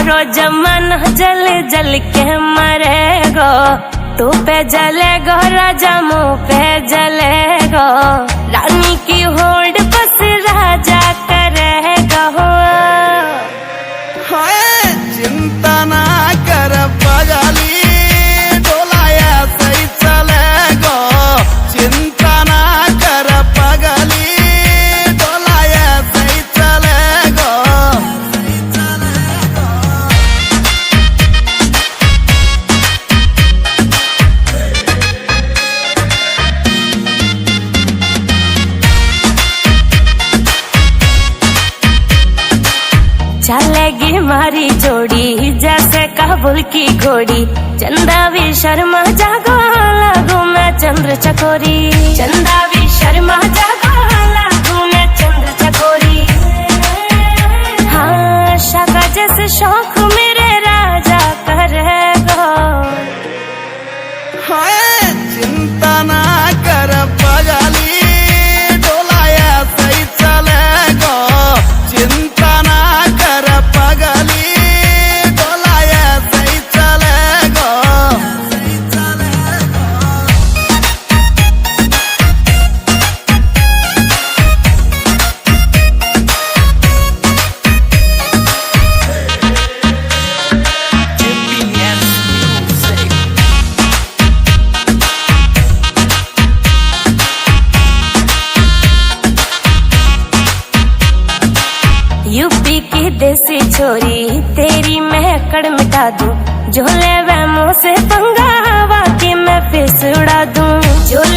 सारो जमाना जल जल के मरेगो। तू पे जलेगो राजा मुँह पे जलेगो। रानी की होड़ बस राजा करेगा। चिंता ना कर पगली, डोलाया सही चलेगो। चिंता ना कर पगली, डोलाया सही चलेगो। चलेगी मारी जोड़ी जैसे काबुल की घोड़ी। चंदा भी शर्मा जागो लागू मैं चंद्र चकोरी। चंदा भी शर्मा जागो लागू मैं चंद्र चकोरी। हाँ शाका जैसे शौक मेरे राजा करेगो। चिंता ना कर पगली, डोलाया सही चलेगो। चिंता ना कर पगली, डोलाया सही चलेगो। यूपी की देसी छोरी तेरी मैं अकड़ मिटा दूं। झोले वह मुँह से पंगा वाकई मैं फिर उड़ा दूं। झोले